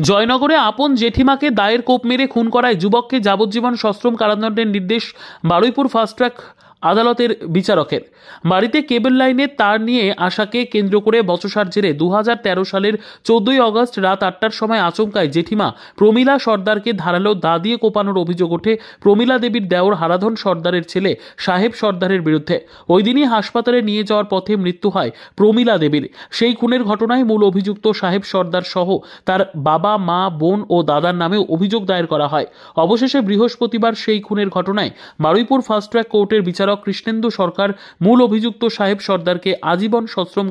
জয়নগরে আপন জেঠিমাকে দায়ের কোপ মেরে খুন করায় যুবককে যাবজ্জীবন সশ্রম কারাদণ্ডের নির্দেশ বারুইপুর ফাস্ট ট্র্যাক আদালতের বিচারকের। বাড়িতে কেবল লাইনের তার নিয়ে আসাকে কেন্দ্র করে বচসার জেরে 2013 সালের 14ই আগস্ট রাত 8টার সময় আচমকায় জেঠিমা প্রমীলা সর্দারকে ধারালো দা দিয়ে কোপানোর অভিযোগ ওঠে প্রমীলা দেবীর দেওর হারাধন সর্দারের ছেলে সাহেব সর্দারের বিরুদ্ধে। ওই দিনই হাসপাতালে নিয়ে যাওয়ার পথে মৃত্যু হয় প্রমীলা দেবীর। সেই খুনের ঘটনায় মূল অভিযুক্ত সাহেব সর্দার সহ তার বাবা, মা, বোন ও দাদার নামেও অভিযোগ দায়ের করা হয়। অবশেষে বৃহস্পতিবার সেই খুনের ঘটনায় বারুইপুর ফাস্ট ট্র্যাক কোর্টের বিচারক কৃষ্ণেন্দু সরকার মূল অভিযুক্ত সাহেব সর্দারকে আজীবন সশ্রম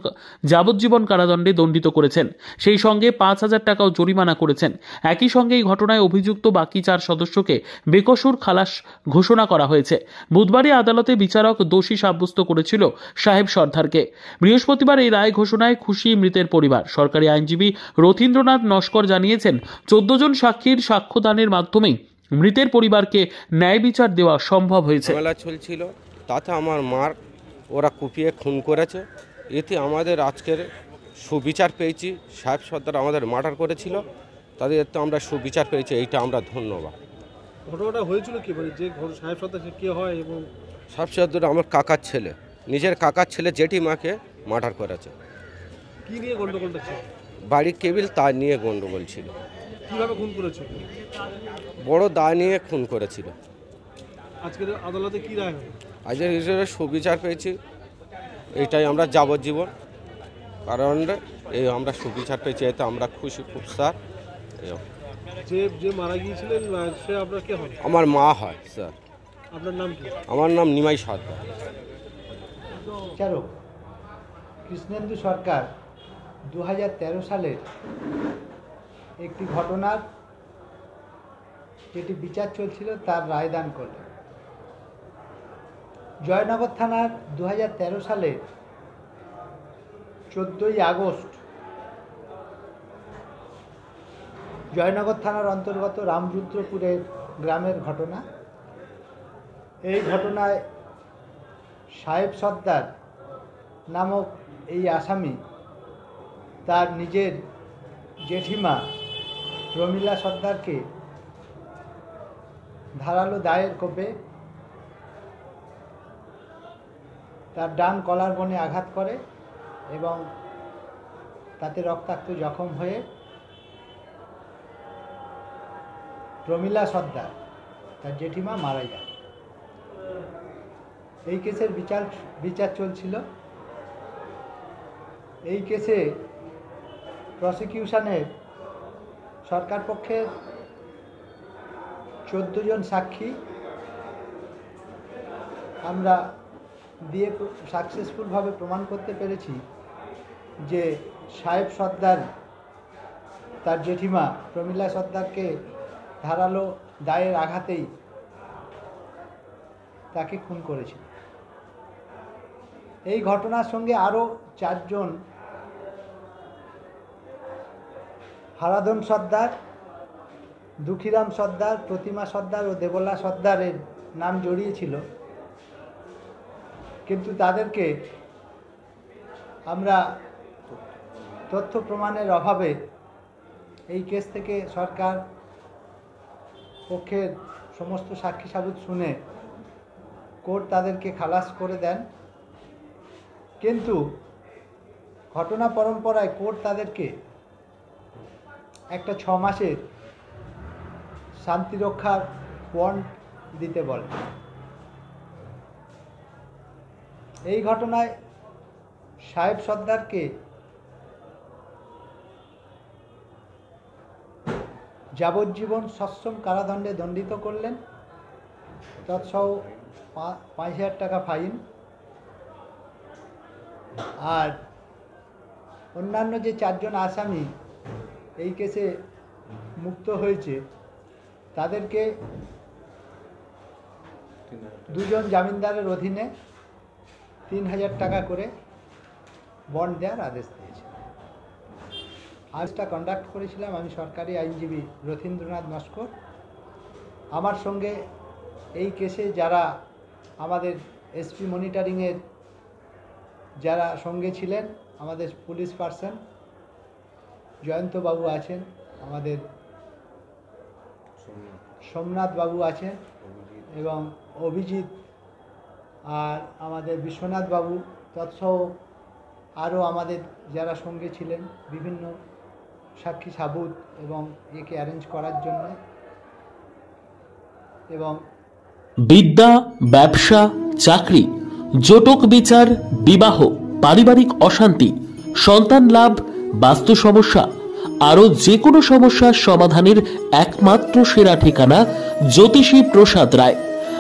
যাবজ্জীবন কারাদণ্ডে দণ্ডিত করেছেন। সেই সঙ্গে 5,000 টাকাও জরিমানা করেছেন। একই সঙ্গে এই ঘটনায় অভিযুক্ত বাকি 4 সদস্যকে বেকসুর খালাস ঘোষণা করা হয়েছে। বুধবারই আদালতে বিচারক দোষী সাব্যস্ত করেছিল সাহেব সর্দারকে। বৃহস্পতিবার এই রায় ঘোষণায় খুশি মৃতের পরিবার। সরকারি আইনজীবী রথীন্দ্রনাথ নস্কর জানিয়েছেন, 14 জন সাক্ষীর সাক্ষ্যদানের মাধ্যমেই মৃতের পরিবারকে ন্যায় বিচার দেওয়া সম্ভব হয়েছে। ঝামেলা চলছিল, তাতে আমার মার ওরা কুপিয়ে খুন করেছে। এতে আমাদের আজকের সুবিচার পেয়েছি। সাহেব সর্দার আমাদের মার্ডার করেছিল, তাদের এতে আমরা সুবিচার পেয়েছি, এইটা আমরা ধন্যবাদ। ঘটনাটা হয়েছিল কি মানে যে সাহেব সর্দার সে কে হয়? এবং সাহেব সর্দার আমার কাকার ছেলে, নিজের কাকার ছেলে জেঠিমাকে মার্ডার করেছে। কি নিয়ে গন্ডগোলটা ছিল? বাড়ির কেবিল তার নিয়ে গন্ডগোল ছিল। কিভাবে খুন করেছিল? বড় দা নিয়ে খুন করেছিল। আজকের আদালতে কি রায় হবে? আজকের হিসেবে সুবিচার পেয়েছি, এইটাই আমরা যাবজ্জীবন কারণ এই আমরা সুবিচার পেয়েছি, এতে আমরা খুশি খুব স্যার। যে মারা গিয়েছিলেন সে আপনার কে হয়? আমার মা হয় স্যার। আপনার নাম কি? আমার নাম নিমাই সর্দার। বিচারক কৃষ্ণেন্দু সরকার 2013 সালের একটি ঘটনার যেটি বিচার চলছিল তার রায়দান করলেন। জয়নগর থানার 2013 সালে 14ই আগস্ট জয়নগর থানার অন্তর্গত রামরুদ্রপুরের গ্রামের ঘটনা। এই ঘটনায় সাহেব সর্দার নামক এই আসামি তার নিজের জেঠিমা প্রমীলা সর্দারকে ধারালো দায়ের কোপে তার ডান কলার বনে আঘাত করে এবং তাতে রক্তাক্ত জখম হয়ে প্রমীলা সর্দার তার জেঠিমা মারা যায়। এই কেসের বিচার চলছিল। এই কেসে প্রসিকিউশনের সরকার পক্ষের 14 জন সাক্ষী আমরা দিয়ে সাকসেসফুলভাবে প্রমাণ করতে পেরেছি যে সাহেব সর্দার তার জেঠিমা প্রমীলা সর্দারকে ধারালো দায়ের আঘাতেই তাকে খুন করেছিল। এই ঘটনার সঙ্গে আরও 4 জন হারাধন সর্দার, দুঃখীরাম সর্দার, প্রতিমা সর্দার ও দেবলা সর্দারের নাম জড়িয়েছিল, কিন্তু তাদেরকে আমরা তথ্য প্রমাণের অভাবে এই কেস থেকে সরকার পক্ষের সমস্ত সাক্ষী সাবুত শুনে কোর্ট তাদেরকে খালাস করে দেন। কিন্তু ঘটনা পরম্পরায় কোর্ট তাদেরকে একটা 6 মাসের শান্তিরক্ষার বন্ড দিতে বলে। এই ঘটনায় সাহেব সর্দারকে যাবজ্জীবন সশ্রম কারাদণ্ডে দণ্ডিত করলেন, তৎসহ 5,000 টাকা ফাইন। আর অন্যান্য যে 4 জন আসামি এই কেসে মুক্ত হয়েছে তাদেরকে 2 জন জামিনদারের অধীনে 3,000 টাকা করে বন্ড দেওয়ার আদেশ দিয়েছে। আজটা কন্ডাক্ট করেছিলাম আমি সরকারি আইনজীবী রথীন্দ্রনাথ নস্কর। আমার সঙ্গে এই কেসে যারা আমাদের এসপি মনিটরিংয়ের যারা সঙ্গে ছিলেন, আমাদের পুলিশ পার্সন জয়ন্তবাবু আছেন, আমাদের সোমনাথ বাবু আছেন এবং অভিজিৎ আর আমাদের বিশ্বনাথ বাবু তৎসহ আরও আমাদের যারা সঙ্গে ছিলেন বিভিন্ন সাক্ষী সাবুত এবং একে অ্যারেঞ্জ করার জন্য। এবং বিদ্যা, ব্যবসা, চাকরি, জটক বিচার, বিবাহ, পারিবারিক অশান্তি, সন্তান লাভ, বাস্তু সমস্যা, আরও যে কোনো সমস্যার সমাধানের একমাত্র সেরা ঠিকানা জ্যোতিষী প্রসাদ রায়।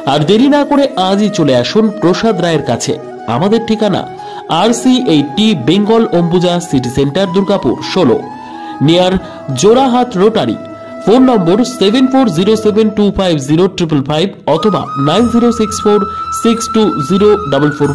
আর দেরি না করে আজই চলে আসুন প্রসাদ রায়ের কাছে। আমাদের ঠিকানা RC80 Bengal Ambuja city centre, Durgapur 16, near Jorhat rotary. Phone নম্বর 7407250555 অথবা 9064620444।